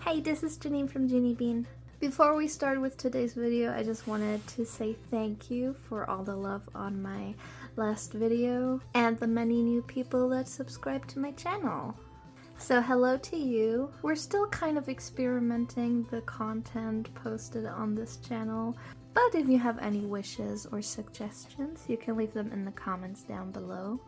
Hey, this is Janine from Ginny D. Before we start with today's video, I just wanted to say thank you for all the love on my last video and the many new people that subscribed to my channel. So hello to you. We're still kind of experimenting the content posted on this channel, but if you have any wishes or suggestions, you can leave them in the comments down below.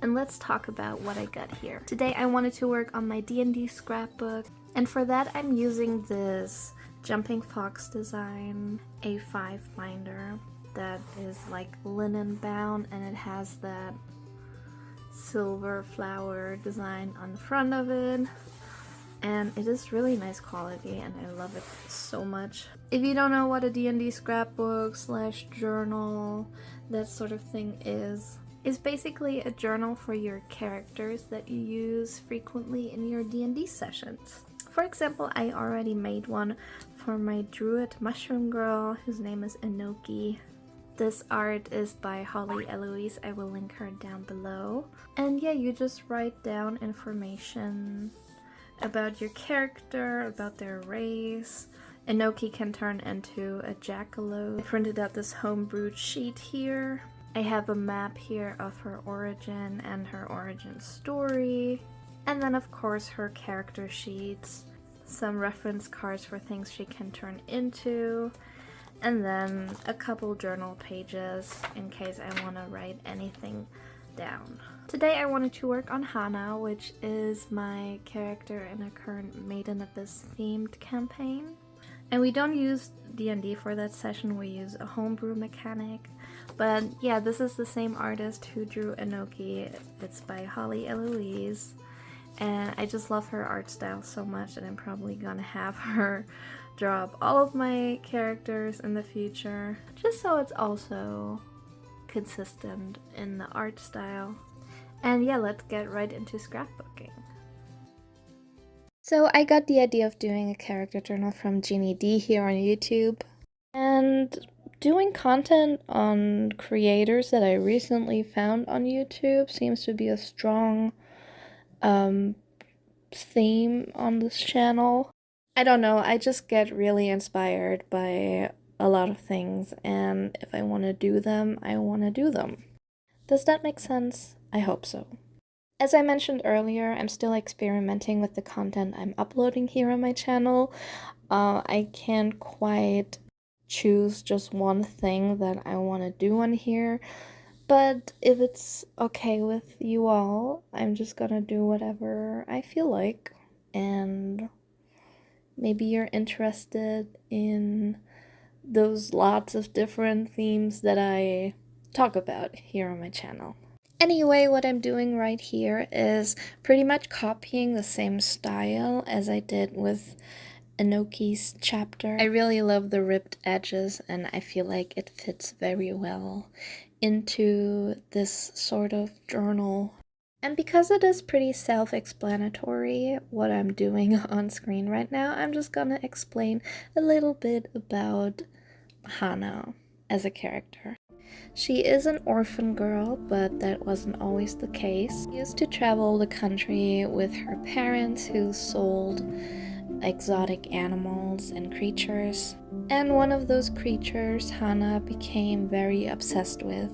And let's talk about what I got here. Today I wanted to work on my D&D scrapbook, and for that I'm using this Jumping Fox design A5 binder that is like linen bound, and it has that silver flower design on the front of it, and it is really nice quality and I love it so much. If you don't know what a D&D scrapbook / journal, that sort of thing is basically a journal for your characters that you use frequently in your D&D sessions. For example, I already made one for my druid mushroom girl, whose name is Enoki. This art is by Hollie Eloise, I will link her down below. And yeah, you just write down information about your character, about their race. Enoki can turn into a jackalope. I printed out this homebrewed sheet here. I have a map here of her origin and her origin story. And then of course her character sheets, some reference cards for things she can turn into, and then a couple journal pages in case I want to write anything down. Today I wanted to work on Hana, which is my character in a current Maiden Abyss themed campaign. And we don't use D&D for that session, we use a homebrew mechanic. But yeah, this is the same artist who drew Enoki. It's by Hollie Eloise. And I just love her art style so much that I'm probably gonna have her draw up all of my characters in the future, just so it's also consistent in the art style. And yeah, let's get right into scrapbooking. So I got the idea of doing a character journal from Ginny D here on YouTube, and doing content on creators that I recently found on YouTube seems to be a strong theme on this channel. I don't know, I just get really inspired by a lot of things, and if I want to do them, I want to do them. Does that make sense? I hope so. As I mentioned earlier, I'm still experimenting with the content I'm uploading here on my channel. I can't quite choose just one thing that I want to do on here, but if it's okay with you all, I'm just gonna do whatever I feel like, and maybe you're interested in those lots of different themes that I talk about here on my channel. Anyway, what I'm doing right here is pretty much copying the same style as I did with Enoki's chapter. I really love the ripped edges, and I feel like it fits very well into this sort of journal. And because it is pretty self-explanatory what I'm doing on screen right now, I'm just gonna explain a little bit about Hana as a character. She is an orphan girl, but that wasn't always the case. She used to travel the country with her parents, who sold exotic animals and creatures. And one of those creatures Hana became very obsessed with.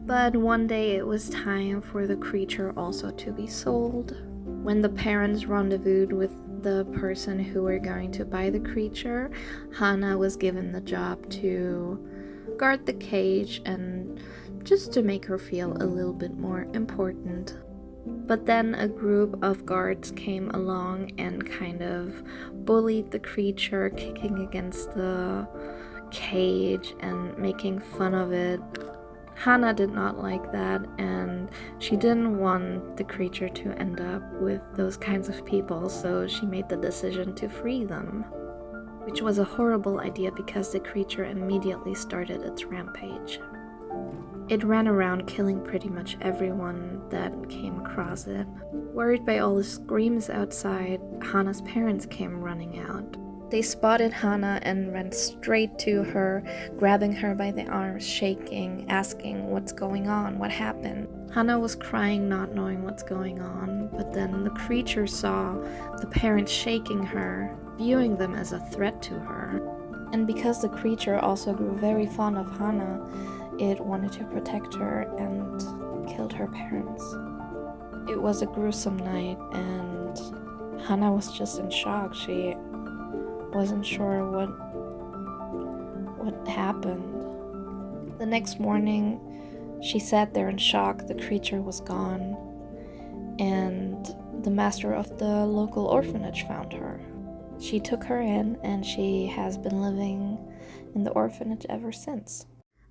But one day it was time for the creature also to be sold. When the parents rendezvoused with the person who were going to buy the creature, Hana was given the job to guard the cage, and just to make her feel a little bit more important. But then a group of guards came along and kind of bullied the creature, kicking against the cage and making fun of it. Hana did not like that, and she didn't want the creature to end up with those kinds of people, so she made the decision to free them. Which was a horrible idea because the creature immediately started its rampage. It ran around killing pretty much everyone that came across it. Worried by all the screams outside, Hana's parents came running out. They spotted Hana and ran straight to her, grabbing her by the arms, shaking, asking what's going on, what happened. Hana was crying, not knowing what's going on, but then the creature saw the parents shaking her, viewing them as a threat to her. And because the creature also grew very fond of Hana, it wanted to protect her and killed her parents. It was a gruesome night, and Hana was just in shock. She wasn't sure what happened. The next morning, she sat there in shock. The creature was gone, and the master of the local orphanage found her. She took her in, and she has been living in the orphanage ever since.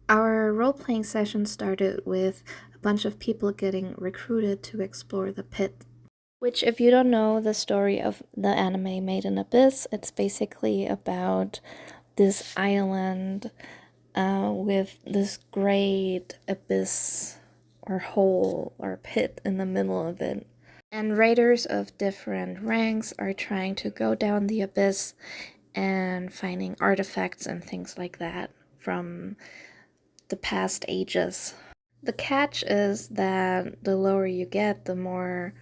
Our role-playing session started with a bunch of people getting recruited to explore the pit. Which, if you don't know the story of the anime Made in Abyss, it's basically about this island with this great abyss or hole or pit in the middle of it. And raiders of different ranks are trying to go down the abyss and finding artifacts and things like that from the past ages. The catch is that the lower you get, the more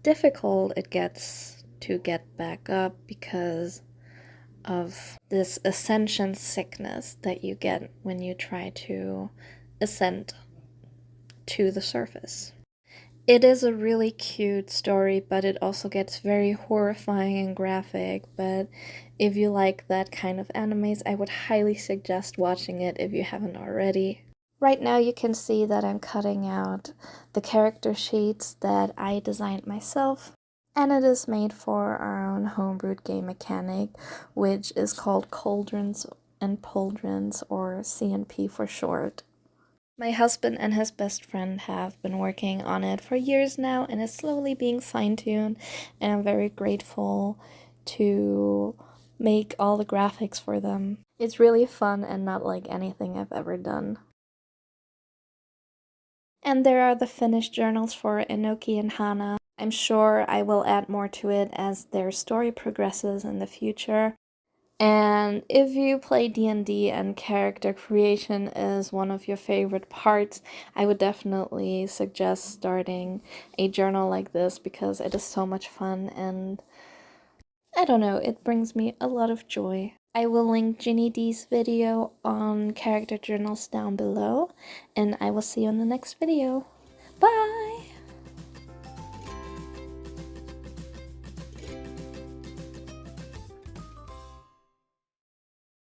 difficult it gets to get back up because of this ascension sickness that you get when you try to ascend to the surface. It is a really cute story, but it also gets very horrifying and graphic, but if you like that kind of animes, I would highly suggest watching it if you haven't already. Right now you can see that I'm cutting out the character sheets that I designed myself, and it is made for our own homebrewed game mechanic, which is called Cauldrons and Pauldrons, or CNP for short. My husband and his best friend have been working on it for years now, and it's slowly being fine-tuned, and I'm very grateful to make all the graphics for them. It's really fun and not like anything I've ever done. And there are the finished journals for Enoki and Hana. I'm sure I will add more to it as their story progresses in the future. And if you play D&D and character creation is one of your favorite parts, I would definitely suggest starting a journal like this because it is so much fun and I don't know, it brings me a lot of joy. I will link Ginny D's video on character journals down below, and I will see you in the next video.